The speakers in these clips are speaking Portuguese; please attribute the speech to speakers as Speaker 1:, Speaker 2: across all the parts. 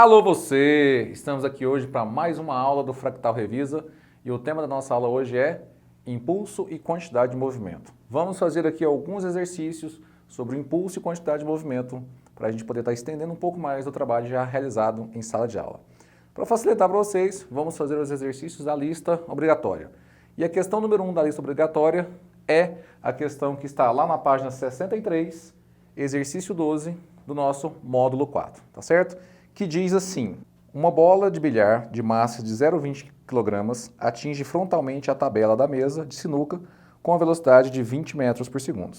Speaker 1: Alô você! Estamos aqui hoje para mais uma aula do Fractal Revisa e o tema da nossa aula hoje é impulso e quantidade de movimento. Vamos fazer aqui alguns exercícios sobre o impulso e quantidade de movimento para a gente poder estar estendendo um pouco mais do trabalho já realizado em sala de aula. Para facilitar para vocês, vamos fazer os exercícios da lista obrigatória. E a questão número 1 da lista obrigatória é a questão que está lá na página 63, exercício 12 do nosso módulo 4, tá certo? Que diz assim: uma bola de bilhar de massa de 0,20 kg atinge frontalmente a tabela da mesa de sinuca com a velocidade de 20 metros por segundo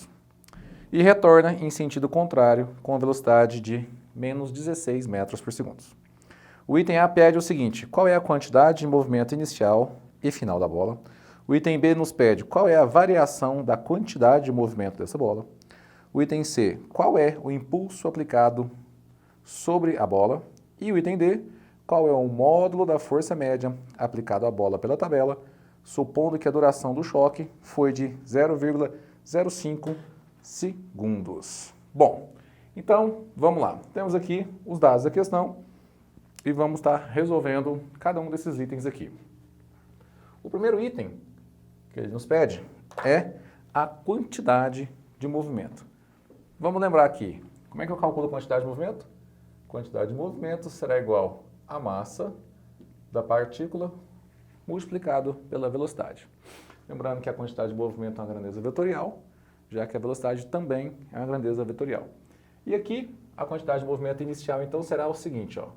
Speaker 1: e retorna em sentido contrário com a velocidade de menos 16 metros por segundo. O item A pede o seguinte: qual é a quantidade de movimento inicial e final da bola? O item B nos pede qual é a variação da quantidade de movimento dessa bola. O item C, qual é o impulso aplicado sobre a bola? E o item D, qual é o módulo da força média aplicado à bola pela tabela, supondo que a duração do choque foi de 0,05 segundos. Bom, então vamos lá. Temos aqui os dados da questão e vamos estar resolvendo cada um desses itens aqui. O primeiro item que ele nos pede é a quantidade de movimento. Vamos lembrar aqui, como é que eu calculo a quantidade de movimento? Quantidade de movimento será igual à massa da partícula multiplicado pela velocidade. Lembrando que a quantidade de movimento é uma grandeza vetorial, já que a velocidade também é uma grandeza vetorial. E aqui, a quantidade de movimento inicial, então, será o seguinte, ó.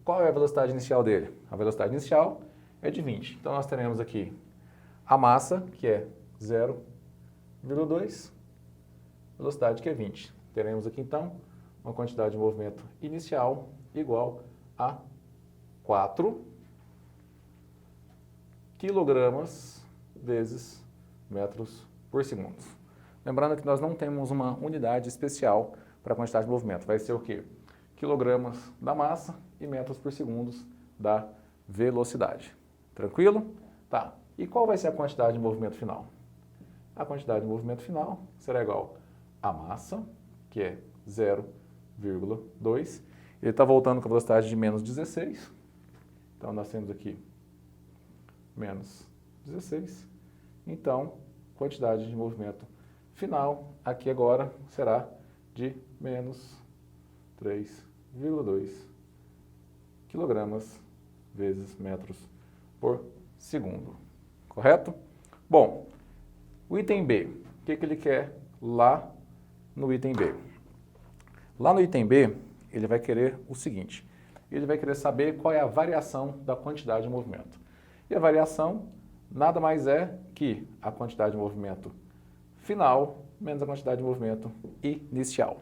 Speaker 1: Qual é a velocidade inicial dele? A velocidade inicial é de 20. Então, nós teremos aqui a massa, que é 0,2, velocidade que é 20. Teremos aqui, então, uma quantidade de movimento inicial igual a 4 quilogramas vezes metros por segundo. Lembrando que nós não temos uma unidade especial para a quantidade de movimento. Vai ser o quê? Quilogramas da massa e metros por segundo da velocidade. Tranquilo? Tá. E qual vai ser a quantidade de movimento final? A quantidade de movimento final será igual à massa, que é 0,2. Ele está voltando com a velocidade de menos 16. Então, nós temos aqui menos 16. Então, quantidade de movimento final aqui agora será de menos 3,2 quilogramas vezes metros por segundo. Correto? Bom, o item B, o que ele quer lá no item B? Lá no item B, ele vai querer o seguinte: ele vai querer saber qual é a variação da quantidade de movimento. E a variação nada mais é que a quantidade de movimento final menos a quantidade de movimento inicial.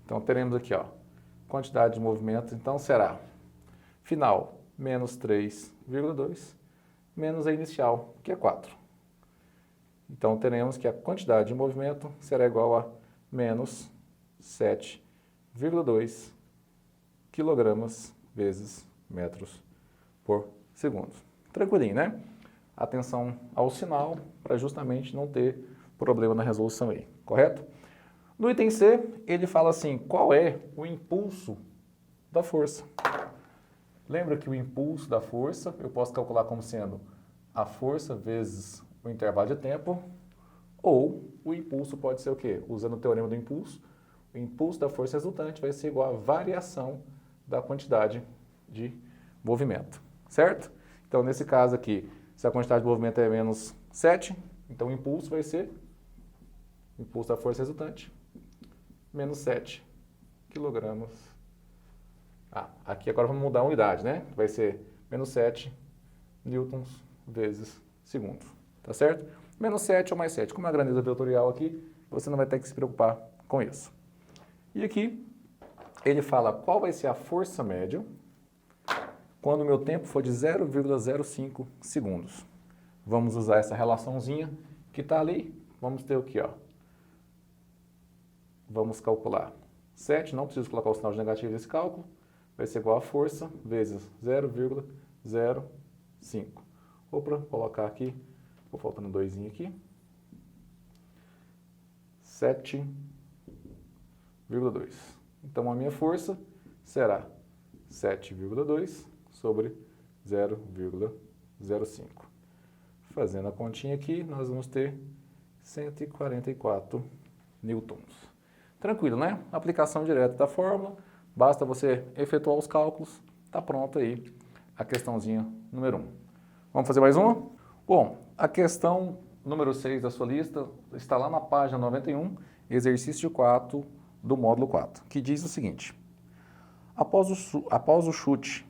Speaker 1: Então, teremos aqui, ó, quantidade de movimento, então será final menos 3,2 menos a inicial, que é 4. Então, teremos que a quantidade de movimento será igual a menos 7,2 quilogramas vezes metros por segundo. Tranquilinho, né? Atenção ao sinal para justamente não ter problema na resolução aí, correto? No item C, ele fala assim: qual é o impulso da força? Lembra que o impulso da força eu posso calcular como sendo a força vezes o intervalo de tempo, ou o impulso pode ser o quê? Usando o teorema do impulso, o impulso da força resultante vai ser igual à variação da quantidade de movimento, certo? Então, nesse caso aqui, se a quantidade de movimento é menos 7, então o impulso vai ser, o impulso da força resultante, menos 7 quilogramas. Aqui agora vamos mudar a unidade, né? Vai ser menos 7 newtons vezes segundo, tá certo? Menos 7 ou mais 7. Como é a grandeza vetorial aqui, você não vai ter que se preocupar com isso. E aqui, ele fala qual vai ser a força média quando o meu tempo for de 0,05 segundos. Vamos usar essa relaçãozinha que está ali. Vamos ter o quê, ó? Vamos calcular 7, não preciso colocar o sinal de negativo nesse cálculo. Vai ser igual a força vezes 0,05. Ou para colocar aqui, vou faltando um 2 aqui, 7,2. Então, a minha força será 7,2 sobre 0,05. Fazendo a continha aqui, nós vamos ter 144 newtons. Tranquilo, né? Aplicação direta da fórmula, basta você efetuar os cálculos, está pronto aí a questãozinha número 1. Vamos fazer mais uma? Bom, a questão número 6 da sua lista está lá na página 91, exercício 4 do módulo 4, que diz o seguinte: após o chute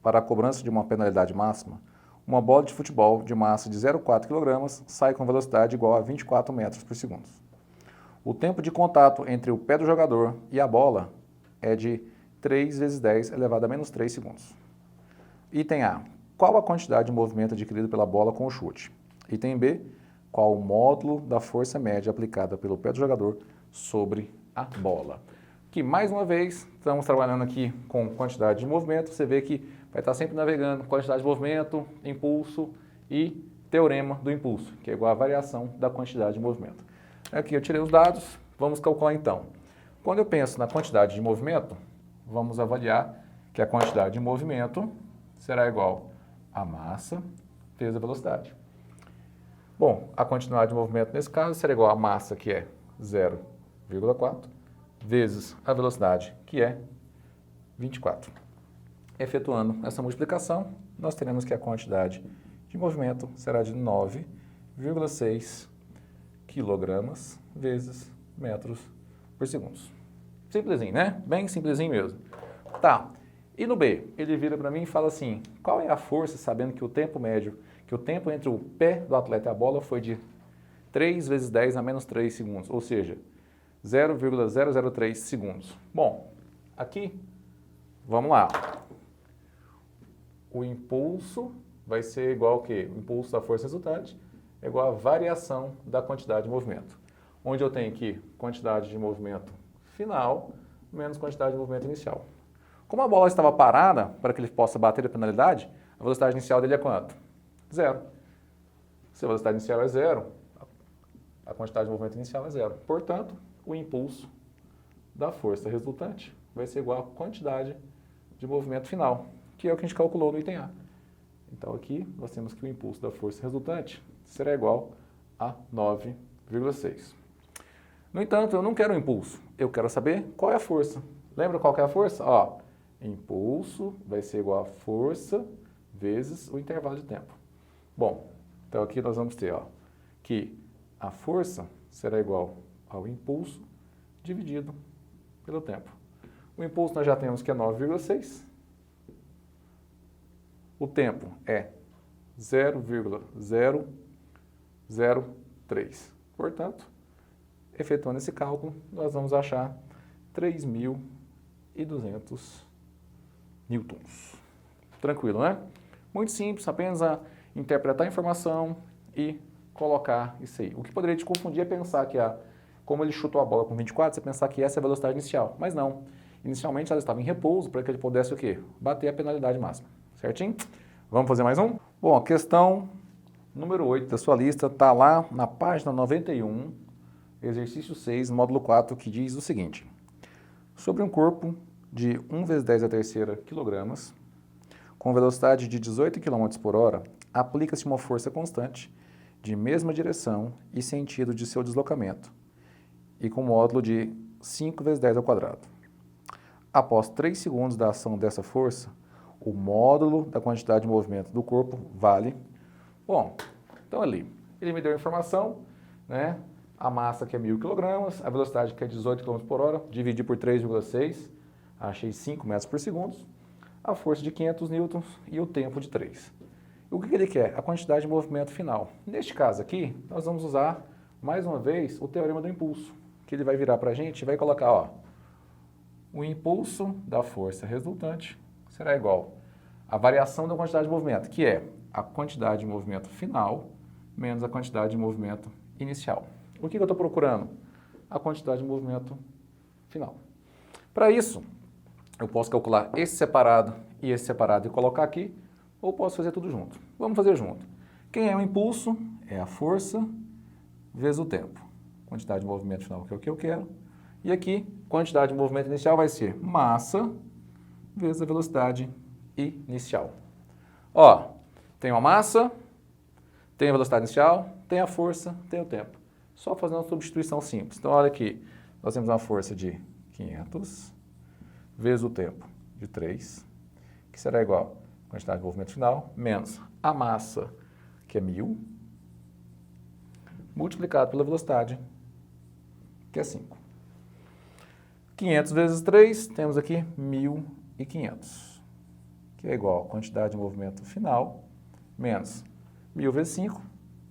Speaker 1: para a cobrança de uma penalidade máxima, uma bola de futebol de massa de 0,4 kg sai com velocidade igual a 24 metros por segundo. O tempo de contato entre o pé do jogador e a bola é de 3 vezes 10 elevado a menos 3 segundos. Item A. Qual a quantidade de movimento adquirido pela bola com o chute? Item B. Qual o módulo da força média aplicada pelo pé do jogador sobre a bola? Que mais uma vez, estamos trabalhando aqui com quantidade de movimento. Você vê que vai estar sempre navegando quantidade de movimento, impulso e teorema do impulso, que é igual à variação da quantidade de movimento. Aqui eu tirei os dados, vamos calcular então. Quando eu penso na quantidade de movimento, vamos avaliar que a quantidade de movimento será igual a massa vezes a velocidade. Bom, a quantidade de movimento nesse caso será igual a massa, que é 0,4, vezes a velocidade, que é 24. Efetuando essa multiplicação, nós teremos que a quantidade de movimento será de 9,6 quilogramas vezes metros por segundo. Simplesinho, né? Bem simplesinho mesmo. Tá. E no B, ele vira para mim e fala assim: qual é a força, sabendo que o tempo médio, que o tempo entre o pé do atleta e a bola foi de 3 vezes 10 a menos 3 segundos, ou seja, 0,003 segundos. Bom, aqui, vamos lá. O impulso vai ser igual ao quê? O impulso da força resultante é igual à variação da quantidade de movimento. Onde eu tenho aqui quantidade de movimento final menos quantidade de movimento inicial. Como a bola estava parada para que ele possa bater a penalidade, a velocidade inicial dele é quanto? 0. Se a velocidade inicial é 0, a quantidade de movimento inicial é 0. Portanto, o impulso da força resultante vai ser igual à quantidade de movimento final, que é o que a gente calculou no item A. Então aqui nós temos que o impulso da força resultante será igual a 9,6. No entanto, eu não quero o impulso, eu quero saber qual é a força. Lembra qual que é a força? Ó, impulso vai ser igual a força vezes o intervalo de tempo. Bom, então aqui nós vamos ter, ó, que a força será igual ao impulso dividido pelo tempo. O impulso nós já temos que é 9,6. O tempo é 0,003. Portanto, efetuando esse cálculo, nós vamos achar 3.200 newtons. Tranquilo, né? Muito simples, apenas a interpretar a informação e colocar isso aí. O que poderia te confundir é pensar que, como ele chutou a bola com 24, você pensar que essa é a velocidade inicial. Mas não. Inicialmente ela estava em repouso para que ele pudesse o quê? Bater a penalidade máxima. Certinho? Vamos fazer mais um? Bom, a questão número 8 da sua lista está lá na página 91, exercício 6, módulo 4, que diz o seguinte: sobre um corpo de 1 vezes 10 a terceira quilogramas, com velocidade de 18 km por hora, aplica-se uma força constante de mesma direção e sentido de seu deslocamento, e com módulo de 5 vezes 10 ao quadrado. Após 3 segundos da ação dessa força, o módulo da quantidade de movimento do corpo vale... Bom, então ali, ele me deu a informação, né? A massa que é 1.000 kg, a velocidade que é 18 km por hora, dividi por 3,6, achei 5 metros por segundo, a força de 500 newtons e o tempo de 3. O que ele quer? A quantidade de movimento final. Neste caso aqui, nós vamos usar, mais uma vez, o teorema do impulso, que ele vai virar para a gente e vai colocar, ó, o impulso da força resultante será igual à variação da quantidade de movimento, que é a quantidade de movimento final menos a quantidade de movimento inicial. O que eu estou procurando? A quantidade de movimento final. Para isso, eu posso calcular esse separado e colocar aqui, ou posso fazer tudo junto. Vamos fazer junto. Quem é o impulso? É a força vezes o tempo. Quantidade de movimento final, que é o que eu quero. E aqui, quantidade de movimento inicial vai ser massa vezes a velocidade inicial. Ó, tem uma massa, tem a velocidade inicial, tem a força, tem o tempo. Só fazendo uma substituição simples. Então, olha aqui, nós temos uma força de 500 vezes o tempo de 3, que será igual a quantidade de movimento final, menos a massa, que é 1000, multiplicado pela velocidade, que é 5. 500 vezes 3, temos aqui 1500, que é igual a quantidade de movimento final, menos 1000 vezes 5,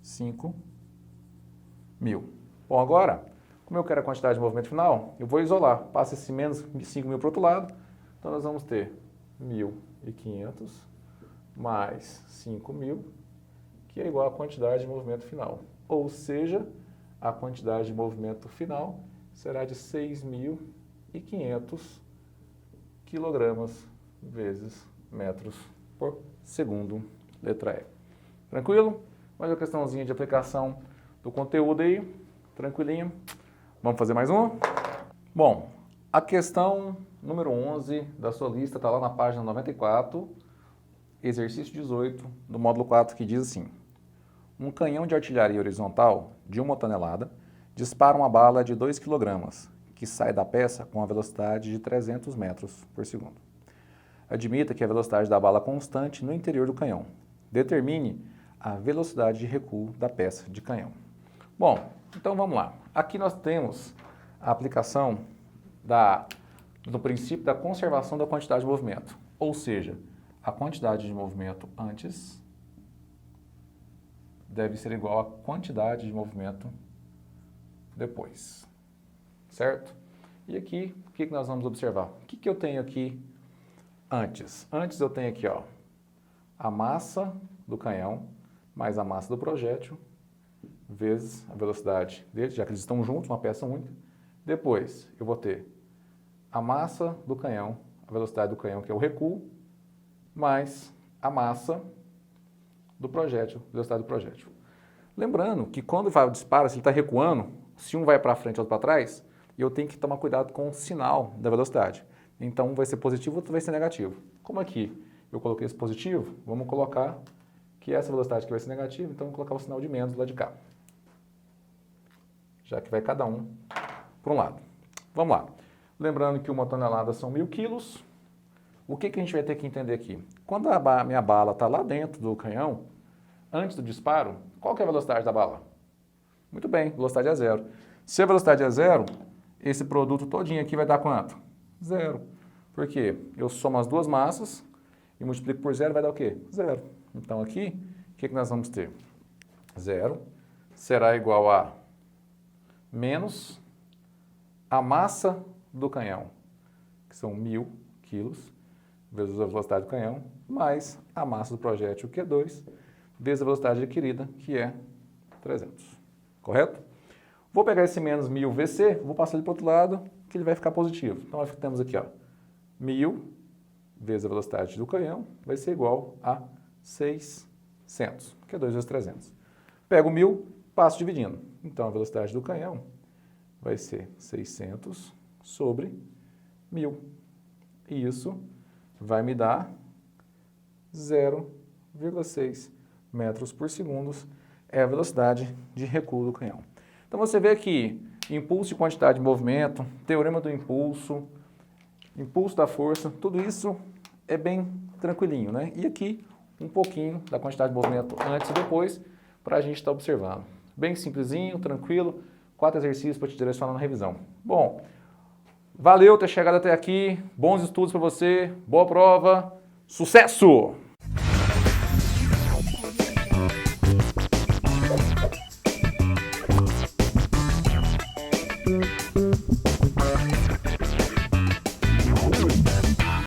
Speaker 1: 5000. Bom, agora, como eu quero a quantidade de movimento final, eu vou isolar. Passa esse menos 5000 para o outro lado, então nós vamos ter 1500 mais 5000, que é igual à quantidade de movimento final. Ou seja, a quantidade de movimento final será de 6.500 quilogramas vezes metros por segundo, letra E. Tranquilo? Mais uma questãozinha de aplicação do conteúdo aí, tranquilinho. Vamos fazer mais uma? Bom, a questão número 11 da sua lista está lá na página 94, exercício 18 do módulo 4, que diz assim: um canhão de artilharia horizontal de 1 tonelada dispara uma bala de 2 kg, que sai da peça com a velocidade de 300 metros por segundo. Admita que a velocidade da bala é constante no interior do canhão. Determine a velocidade de recuo da peça de canhão. Bom, então vamos lá. Aqui nós temos a aplicação do princípio da conservação da quantidade de movimento. Ou seja, a quantidade de movimento antes deve ser igual à quantidade de movimento depois. Certo? E aqui, o que nós vamos observar? O que eu tenho aqui antes? Antes eu tenho aqui, ó, a massa do canhão mais a massa do projétil vezes a velocidade deles, já que eles estão juntos, uma peça única. Depois eu vou ter a massa do canhão, a velocidade do canhão, que é o recuo, mais a massa do projétil, velocidade do projétil. Lembrando que quando vai o disparo, se ele está recuando, se um vai para frente e outro para trás, eu tenho que tomar cuidado com o sinal da velocidade. Então, um vai ser positivo, outro vai ser negativo. Como aqui eu coloquei esse positivo, vamos colocar que essa velocidade aqui vai ser negativa, então vamos colocar o sinal de menos lá de cá. Já que vai cada um para um lado. Vamos lá. Lembrando que 1 tonelada são 1000 quilos. O que a gente vai ter que entender aqui? Quando a minha bala está lá dentro do canhão, antes do disparo, qual que é a velocidade da bala? Muito bem, velocidade é 0. Se a velocidade é 0, esse produto todinho aqui vai dar quanto? 0. Por quê? Eu somo as duas massas e multiplico por 0, vai dar o quê? 0. Então aqui, o que nós vamos ter? 0 será igual a menos a massa do canhão, que são 1000 quilos, vezes a velocidade do canhão, mais a massa do projétil, que é 2, vezes a velocidade adquirida, que é 300. Correto? Vou pegar esse menos 1000 VC, vou passar ele para o outro lado, que ele vai ficar positivo. Então, nós temos aqui, ó, 1000 vezes a velocidade do canhão vai ser igual a 600, que é 2 vezes 300. Pego 1000, passo dividindo. Então, a velocidade do canhão vai ser 600 sobre 1000. E isso vai me dar 0,6 metros por segundo, é a velocidade de recuo do canhão. Então, você vê que impulso e quantidade de movimento, teorema do impulso, impulso da força, tudo isso é bem tranquilinho, né? E aqui, um pouquinho da quantidade de movimento antes e depois, para a gente estar observando. Bem simplesinho, tranquilo, 4 exercícios para te direcionar na revisão. Bom, valeu ter chegado até aqui, bons estudos para você, boa prova, sucesso!